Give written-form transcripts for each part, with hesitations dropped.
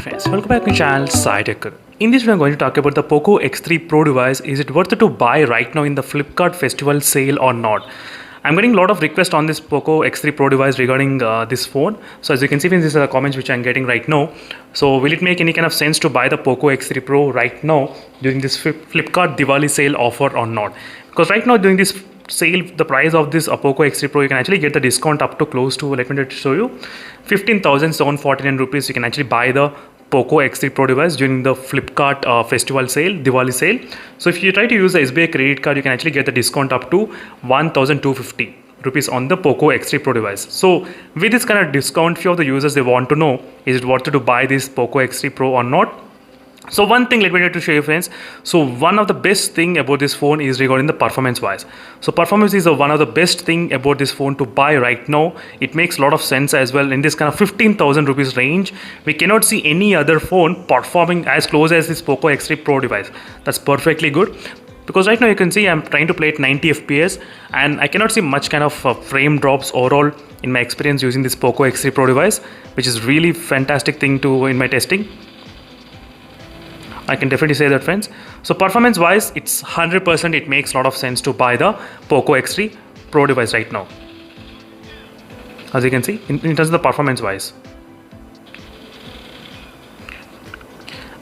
friends, welcome back to my channel SciTech. In this video I'm going to talk about the POCO X3 Pro device. Is it worth it to buy right now in the Flipkart festival sale or not? I'm getting a lot of requests on this POCO X3 Pro device regarding this phone. So as you can see, these are the comments which I'm getting right now. So will it make any kind of sense to buy the POCO X3 Pro right now during this Flipkart Diwali sale offer or not? Because right now during this sale, the price of this POCO X3 Pro, you can actually get the discount up to close to, let me show you, 15,749 rupees. You can actually buy the POCO X3 Pro device during the Flipkart festival sale, Diwali sale. So if you try to use the SBI credit card, you can actually get the discount up to 1,250 rupees on the POCO X3 Pro device. So with this kind of discount, few of the users, they want to know, is it worth it to buy this POCO X3 Pro or not? So one thing, let me try to show you, friends. So one of the best thing about this phone is regarding the performance wise. So performance is one of the best thing about this phone to buy right now. It makes a lot of sense as well. In this kind of 15,000 rupees range, we cannot see any other phone performing as close as this POCO X3 Pro device. That's perfectly good. Because right now you can see I'm trying to play at 90 FPS and I cannot see much kind of frame drops overall in my experience using this POCO X3 Pro device, which is really fantastic thing to in my testing. I can definitely say that, friends. So performance wise, it's 100%, it makes a lot of sense to buy the POCO X3 Pro device right now. As you can see, in terms of the performance wise.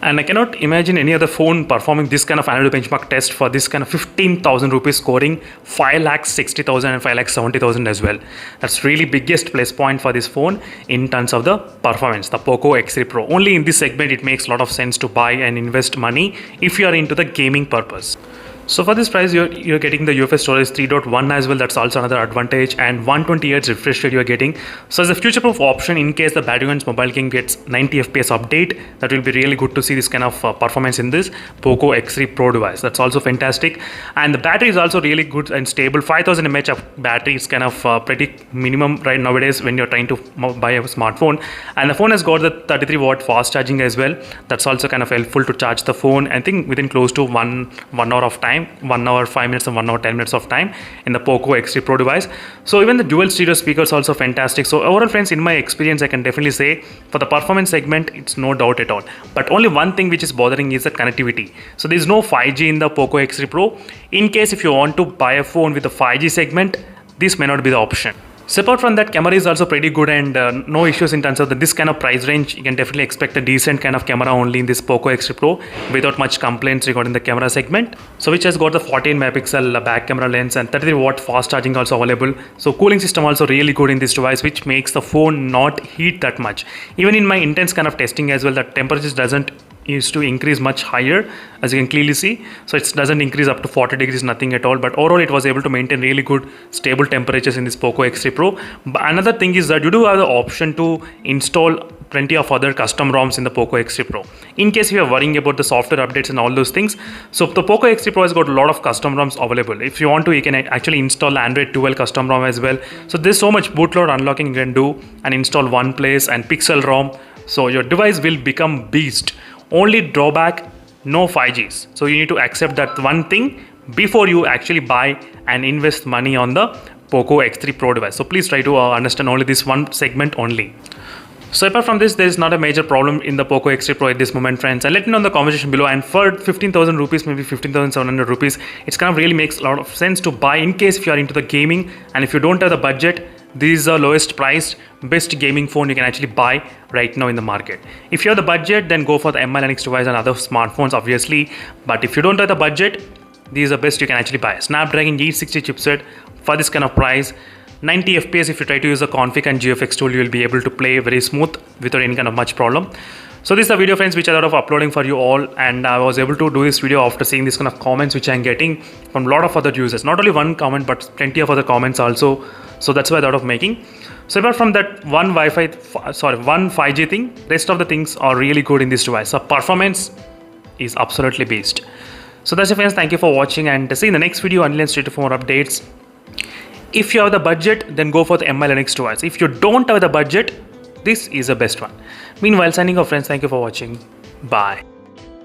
And I cannot imagine any other phone performing this kind of annual benchmark test for this kind of 15,000 rupees, scoring 5,60,000 and 5,70,000 as well. That's really biggest plus point for this phone in terms of the performance, the POCO X3 Pro. Only in this segment it makes a lot of sense to buy and invest money if you are into the gaming purpose. So for this price, you're getting the UFS storage 3.1 as well. That's also another advantage, and 120Hz refresh rate you're getting. So as a future-proof option, in case the battery runs Mobile King gets 90 FPS update, that will be really good to see this kind of performance in this POCO X3 Pro device. That's also fantastic, and the battery is also really good and stable. 5000 mAh of battery is kind of pretty minimum right nowadays when you're trying to buy a smartphone. And the phone has got the 33-watt fast charging as well. That's also kind of helpful to charge the phone, I think, within close to one hour of time. 1 hour 5 minutes and 1 hour 10 minutes of time in the POCO X3 Pro device. So even the dual stereo speakers also fantastic. So overall, friends, in my experience, I can definitely say for the performance segment, it's no doubt at all. But only one thing which is bothering is the connectivity. So there is no 5G in the POCO X3 Pro. In case if you want to buy a phone with the 5G segment, this may not be the option. So apart from that, camera is also pretty good, and no issues in terms of this kind of price range. You can definitely expect a decent kind of camera only in this POCO X3 Pro without much complaints regarding the camera segment. So which has got the 14 megapixel back camera lens and 33-watt fast charging also available. So cooling system also really good in this device, which makes the phone not heat that much. Even in my intense kind of testing as well, the temperatures doesn't used to increase much higher, as you can clearly see. So it doesn't increase up to 40 degrees, nothing at all. But overall, it was able to maintain really good stable temperatures in this POCO X3 Pro. But another thing is that you do have the option to install plenty of other custom ROMs in the POCO X3 Pro, in case you are worrying about the software updates and all those things. So the POCO X3 Pro has got a lot of custom ROMs available. If you want to, you can actually install Android 12 custom ROM as well. So there's so much bootload unlocking you can do, and install OnePlus and Pixel ROM. So your device will become beast. Only drawback, no 5Gs. So you need to accept that one thing before you actually buy and invest money on the POCO X3 Pro device. So please try to understand only this one segment only. So apart from this, there is not a major problem in the POCO X3 Pro at this moment, friends. And let me know in the comment section below. And for 15,000 rupees, maybe 15,700 rupees, it's kind of really makes a lot of sense to buy in case if you are into the gaming. And if you don't have the budget, this is the lowest priced best gaming phone you can actually buy right now in the market. If you have the budget, then go for the MI Linux device and other smartphones, obviously. But if you don't have the budget, this is the best you can actually buy. Snapdragon 860 chipset for this kind of price. 90 FPS, if you try to use the config and GFX tool, you will be able to play very smooth without any kind of much problem. So this is the video, friends, which I thought of uploading for you all, and I was able to do this video after seeing this kind of comments which I'm getting from a lot of other users. Not only one comment, but plenty of other comments also. So that's why I thought of making. So apart from that one 5G thing, rest of the things are really good in this device. So performance is absolutely beast. So that's it, friends. Thank you for watching, and see you in the next video. Until then, stay tuned for more updates. If you have the budget, then go for the MI Linux device. If you don't have the budget, this is the best one. Meanwhile, signing off, friends. Thank you for watching. Bye.